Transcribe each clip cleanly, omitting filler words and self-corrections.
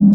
They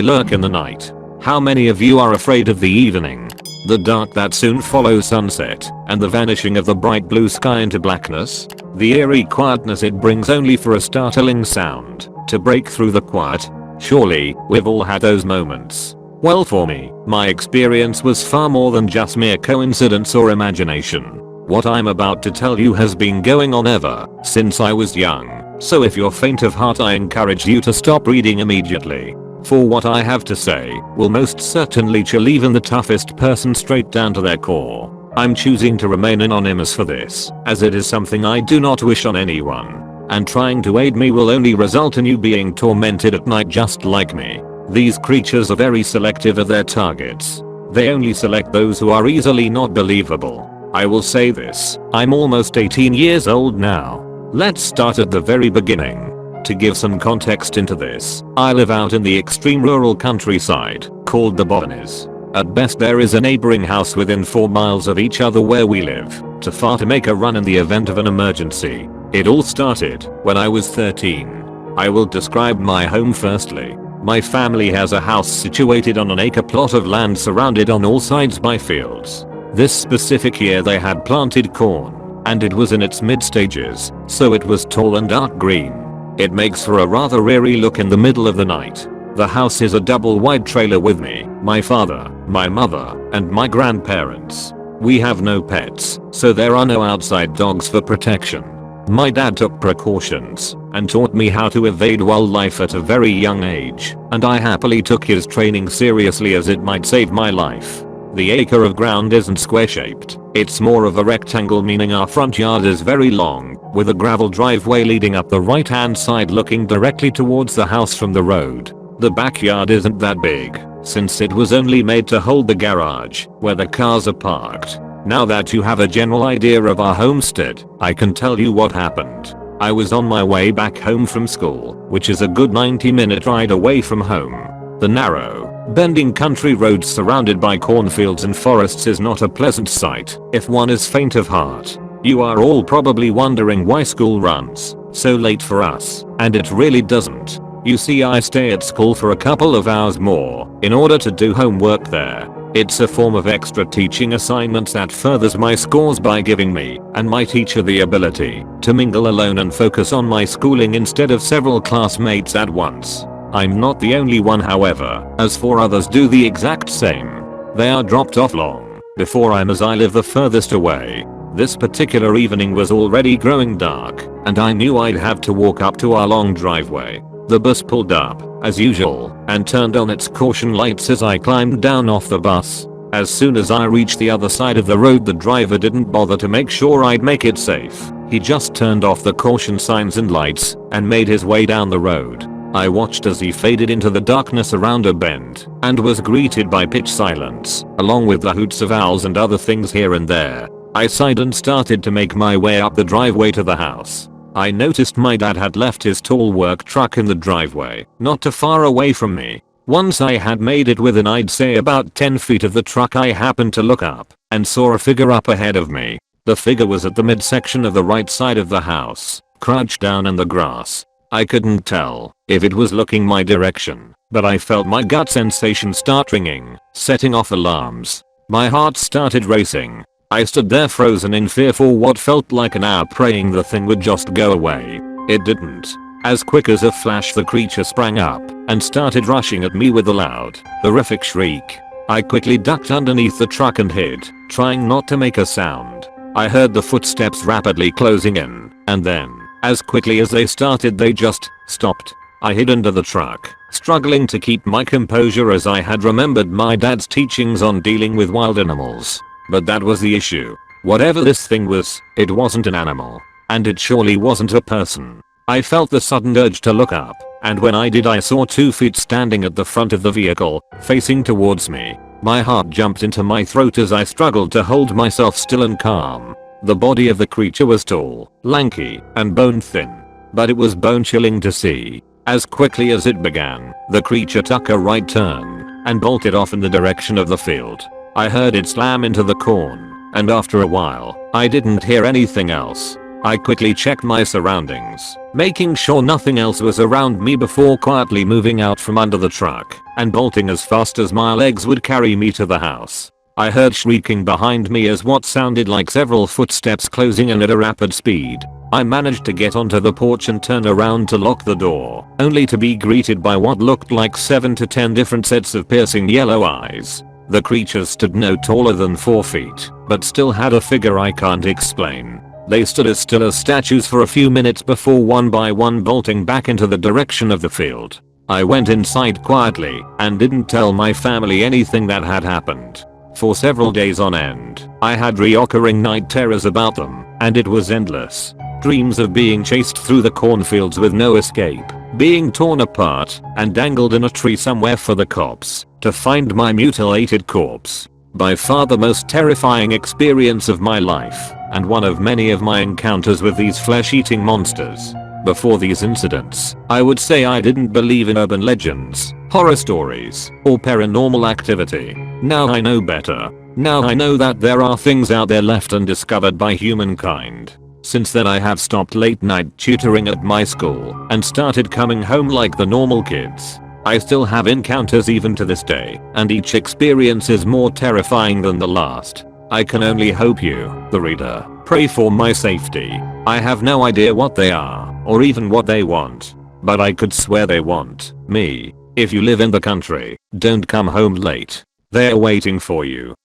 lurk in the night. How many of you are afraid of the evening? The dark that soon follows sunset, and the vanishing of the bright blue sky into blackness? The eerie quietness it brings only for a startling sound to break through the quiet? Surely, we've all had those moments. Well, for me, my experience was far more than just mere coincidence or imagination. What I'm about to tell you has been going on ever since I was young, so if you're faint of heart I encourage you to stop reading immediately. For what I have to say will most certainly chill even the toughest person straight down to their core. I'm choosing to remain anonymous for this, as it is something I do not wish on anyone, and trying to aid me will only result in you being tormented at night just like me. These creatures are very selective of their targets. They only select those who are easily not believable. I will say this, I'm almost 18 years old now. Let's start at the very beginning. To give some context into this, I live out in the extreme rural countryside, called the Botanies. At best there is a neighboring house within 4 miles of each other where we live, too far to make a run in the event of an emergency. It all started when I was 13. I will describe my home firstly. My family has a house situated on an acre plot of land surrounded on all sides by fields. This specific year they had planted corn, and it was in its mid stages, so it was tall and dark green. It makes for a rather eerie look in the middle of the night. The house is a double wide trailer with me, my father, my mother, and my grandparents. We have no pets, so there are no outside dogs for protection. My dad took precautions and taught me how to evade wildlife at a very young age, and I happily took his training seriously as it might save my life. The acre of ground isn't square shaped, it's more of a rectangle, meaning our front yard is very long, with a gravel driveway leading up the right hand side looking directly towards the house from the road. The backyard isn't that big, since it was only made to hold the garage, where the cars are parked. Now that you have a general idea of our homestead, I can tell you what happened. I was on my way back home from school, which is a good 90-minute ride away from home. The narrow, bending country roads surrounded by cornfields and forests is not a pleasant sight if one is faint of heart. You are all probably wondering why school runs so late for us, and it really doesn't. You see, I stay at school for a couple of hours more in order to do homework there. It's a form of extra teaching assignments that furthers my scores by giving me and my teacher the ability to mingle alone and focus on my schooling instead of several classmates at once. I'm not the only one, however, as 4 others do the exact same. They are dropped off long before I'm, as I live the furthest away. This particular evening was already growing dark, and I knew I'd have to walk up to our long driveway. The bus pulled up, as usual, and turned on its caution lights as I climbed down off the bus. As soon as I reached the other side of the road, the driver didn't bother to make sure I'd make it safe. He just turned off the caution signs and lights and made his way down the road. I watched as he faded into the darkness around a bend and was greeted by pitch silence, along with the hoots of owls and other things here and there. I sighed and started to make my way up the driveway to the house. I noticed my dad had left his tall work truck in the driveway, not too far away from me. Once I had made it within, I'd say, about 10 feet of the truck, I happened to look up and saw a figure up ahead of me. The figure was at the midsection of the right side of the house, crouched down in the grass. I couldn't tell if it was looking my direction, but I felt my gut sensation start ringing, setting off alarms. My heart started racing. I stood there frozen in fear for what felt like an hour, praying the thing would just go away. It didn't. As quick as a flash, the creature sprang up and started rushing at me with a loud, horrific shriek. I quickly ducked underneath the truck and hid, trying not to make a sound. I heard the footsteps rapidly closing in, and then, as quickly as they started, they just stopped. I hid under the truck, struggling to keep my composure as I had remembered my dad's teachings on dealing with wild animals. But that was the issue. Whatever this thing was, it wasn't an animal. And it surely wasn't a person. I felt the sudden urge to look up, and when I did, I saw 2 feet standing at the front of the vehicle, facing towards me. My heart jumped into my throat as I struggled to hold myself still and calm. The body of the creature was tall, lanky, and bone thin. But it was bone chilling to see. As quickly as it began, the creature took a right turn and bolted off in the direction of the field. I heard it slam into the corn, and after a while, I didn't hear anything else. I quickly checked my surroundings, making sure nothing else was around me before quietly moving out from under the truck and bolting as fast as my legs would carry me to the house. I heard shrieking behind me as what sounded like several footsteps closing in at a rapid speed. I managed to get onto the porch and turn around to lock the door, only to be greeted by what looked like 7 to 10 different sets of piercing yellow eyes. The creatures stood no taller than 4 feet, but still had a figure I can't explain. They stood as still as statues for a few minutes before one by one bolting back into the direction of the field. I went inside quietly and didn't tell my family anything that had happened. For several days on end, I had reoccurring night terrors about them, and it was endless. Dreams of being chased through the cornfields with no escape, being torn apart and dangled in a tree somewhere for the cops to find my mutilated corpse. By far the most terrifying experience of my life, and one of many of my encounters with these flesh-eating monsters. Before these incidents, I would say I didn't believe in urban legends, horror stories, or paranormal activity. Now I know better. Now I know that there are things out there left undiscovered by humankind. Since then I have stopped late night tutoring at my school and started coming home like the normal kids. I still have encounters even to this day, and each experience is more terrifying than the last. I can only hope you, the reader, pray for my safety. I have no idea what they are, or even what they want. But I could swear they want me. If you live in the country, don't come home late. They're waiting for you.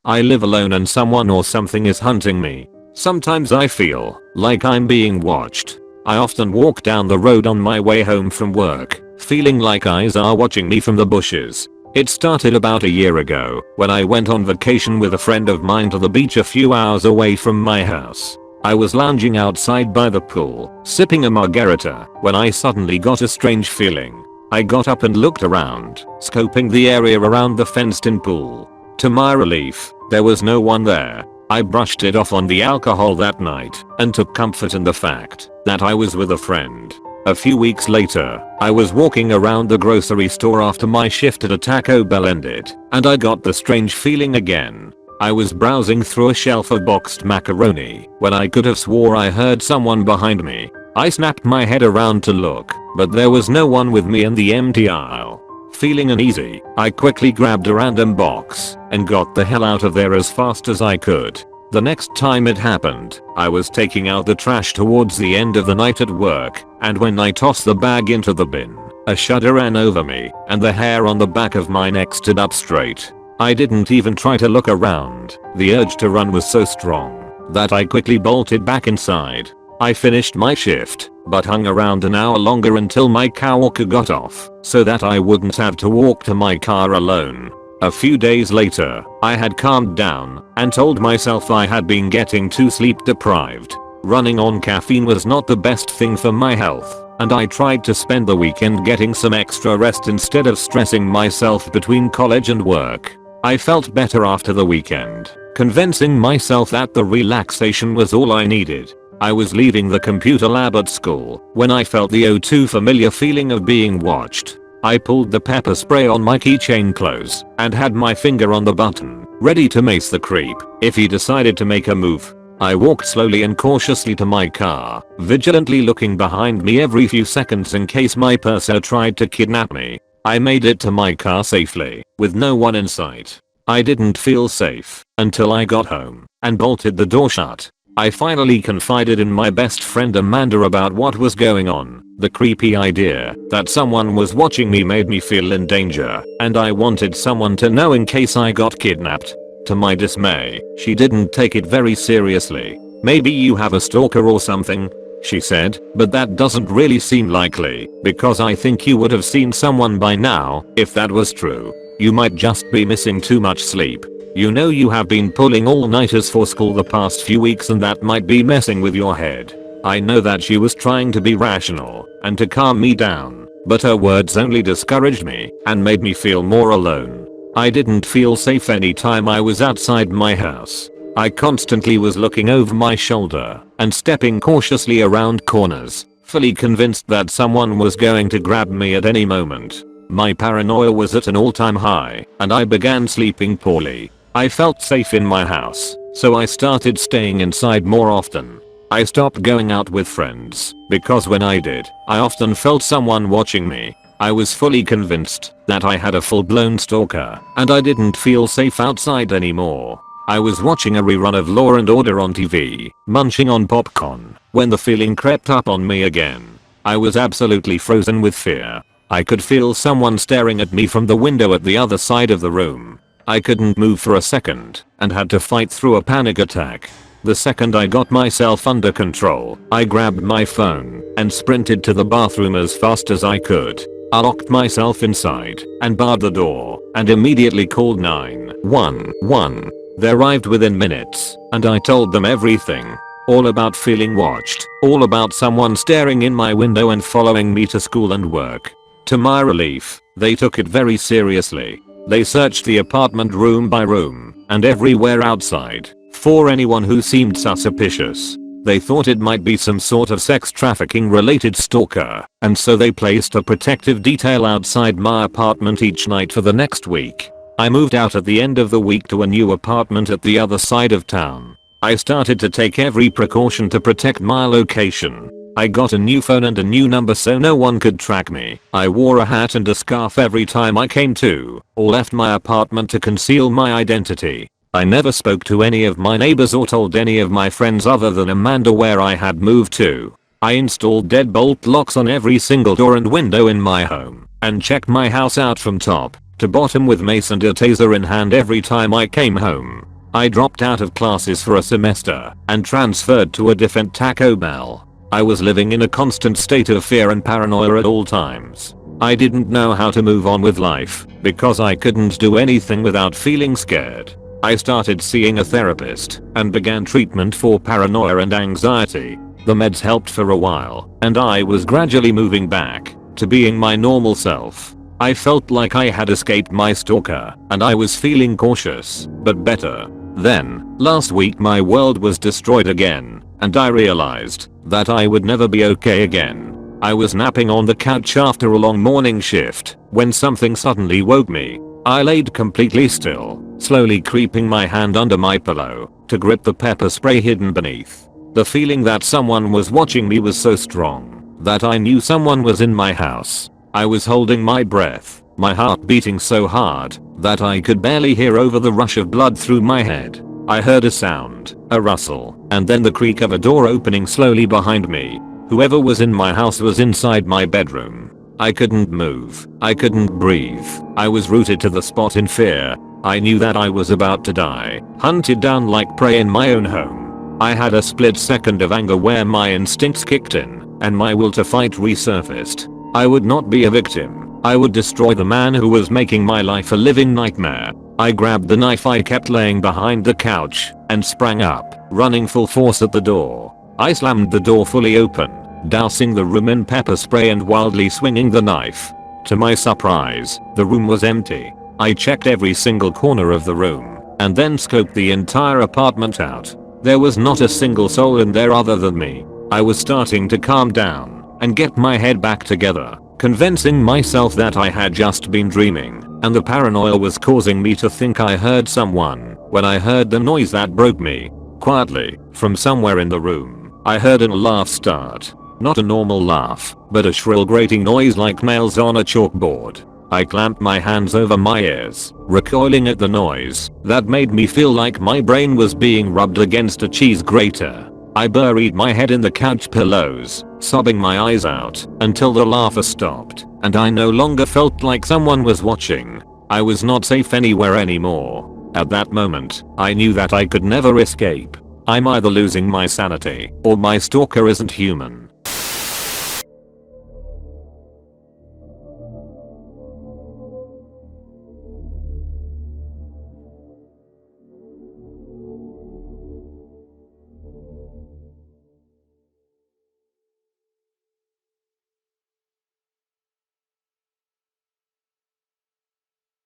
I live alone and someone or something is hunting me. Sometimes I feel like I'm being watched. I often walk down the road on my way home from work, feeling like eyes are watching me from the bushes. It started about a year ago when I went on vacation with a friend of mine to the beach a few hours away from my house. I was lounging outside by the pool, sipping a margarita, when I suddenly got a strange feeling. I got up and looked around, scoping the area around the fenced-in pool. To my relief, there was no one there. I brushed it off on the alcohol that night and took comfort in the fact that I was with a friend. A few weeks later, I was walking around the grocery store after my shift at a Taco Bell ended, and I got the strange feeling again. I was browsing through a shelf of boxed macaroni when I could have swore I heard someone behind me. I snapped my head around to look, but there was no one with me in the empty aisle. Feeling uneasy, I quickly grabbed a random box and got the hell out of there as fast as I could. The next time it happened, I was taking out the trash towards the end of the night at work, and when I tossed the bag into the bin, a shudder ran over me, and the hair on the back of my neck stood up straight. I didn't even try to look around. The urge to run was so strong that I quickly bolted back inside. I finished my shift, but hung around an hour longer until my coworker got off, so that I wouldn't have to walk to my car alone. A few days later, I had calmed down and told myself I had been getting too sleep deprived. Running on caffeine was not the best thing for my health, and I tried to spend the weekend getting some extra rest instead of stressing myself between college and work. I felt better after the weekend, convincing myself that the relaxation was all I needed. I was leaving the computer lab at school when I felt the too familiar feeling of being watched. I pulled the pepper spray on my keychain close and had my finger on the button, ready to mace the creep if he decided to make a move. I walked slowly and cautiously to my car, vigilantly looking behind me every few seconds in case my purser tried to kidnap me. I made it to my car safely, with no one in sight. I didn't feel safe until I got home and bolted the door shut. I finally confided in my best friend Amanda about what was going on. The creepy idea that someone was watching me made me feel in danger, and I wanted someone to know in case I got kidnapped. To my dismay, she didn't take it very seriously. "Maybe you have a stalker or something," she said, "but that doesn't really seem likely, because I think you would have seen someone by now, if that was true. You might just be missing too much sleep. You know you have been pulling all-nighters for school the past few weeks and that might be messing with your head." I know that she was trying to be rational and to calm me down, but her words only discouraged me and made me feel more alone. I didn't feel safe anytime I was outside my house. I constantly was looking over my shoulder and stepping cautiously around corners, fully convinced that someone was going to grab me at any moment. My paranoia was at an all-time high, and I began sleeping poorly. I felt safe in my house, so I started staying inside more often. I stopped going out with friends because when I did, I often felt someone watching me. I was fully convinced that I had a full-blown stalker and I didn't feel safe outside anymore. I was watching a rerun of Law and Order on TV, munching on popcorn, when the feeling crept up on me again. I was absolutely frozen with fear. I could feel someone staring at me from the window at the other side of the room. I couldn't move for a second and had to fight through a panic attack. The second I got myself under control, I grabbed my phone and sprinted to the bathroom as fast as I could. I locked myself inside and barred the door and immediately called 911. They arrived within minutes and I told them everything. All about feeling watched, all about someone staring in my window and following me to school and work. To my relief, they took it very seriously. They searched the apartment room by room and everywhere outside for anyone who seemed suspicious. They thought it might be some sort of sex trafficking related stalker, and so they placed a protective detail outside my apartment each night for the next week. I moved out at the end of the week to a new apartment at the other side of town. I started to take every precaution to protect my location. I got a new phone and a new number so no one could track me. I wore a hat and a scarf every time I came to, or left my apartment to conceal my identity. I never spoke to any of my neighbors or told any of my friends other than Amanda where I had moved to. I installed deadbolt locks on every single door and window in my home, and checked my house out from top to bottom with mace and a taser in hand every time I came home. I dropped out of classes for a semester and transferred to a different Taco Bell. I was living in a constant state of fear and paranoia at all times. I didn't know how to move on with life because I couldn't do anything without feeling scared. I started seeing a therapist and began treatment for paranoia and anxiety. The meds helped for a while and I was gradually moving back to being my normal self. I felt like I had escaped my stalker and I was feeling cautious, but better. Then, last week my world was destroyed again and I realized that I would never be okay again. I was napping on the couch after a long morning shift when something suddenly woke me. I laid completely still, slowly creeping my hand under my pillow to grip the pepper spray hidden beneath. The feeling that someone was watching me was so strong that I knew someone was in my house. I was holding my breath, my heart beating so hard that I could barely hear over the rush of blood through my head. I heard a sound, a rustle, and then the creak of a door opening slowly behind me. Whoever was in my house was inside my bedroom. I couldn't move. I couldn't breathe. I was rooted to the spot in fear. I knew that I was about to die, hunted down like prey in my own home. I had a split second of anger where my instincts kicked in and my will to fight resurfaced. I would not be a victim. I would destroy the man who was making my life a living nightmare. I grabbed the knife I kept laying behind the couch and sprang up, running full force at the door. I slammed the door fully open, dousing the room in pepper spray and wildly swinging the knife. To my surprise, the room was empty. I checked every single corner of the room and then scoped the entire apartment out. There was not a single soul in there other than me. I was starting to calm down and get my head back together, convincing myself that I had just been dreaming and the paranoia was causing me to think I heard someone when I heard the noise that broke me. Quietly, from somewhere in the room, I heard a laugh start. Not a normal laugh, but a shrill grating noise like nails on a chalkboard. I clamped my hands over my ears, recoiling at the noise that made me feel like my brain was being rubbed against a cheese grater. I buried my head in the couch pillows, sobbing my eyes out until the laughter stopped and I no longer felt like someone was watching. I was not safe anywhere anymore. At that moment, I knew that I could never escape. I'm either losing my sanity or my stalker isn't human.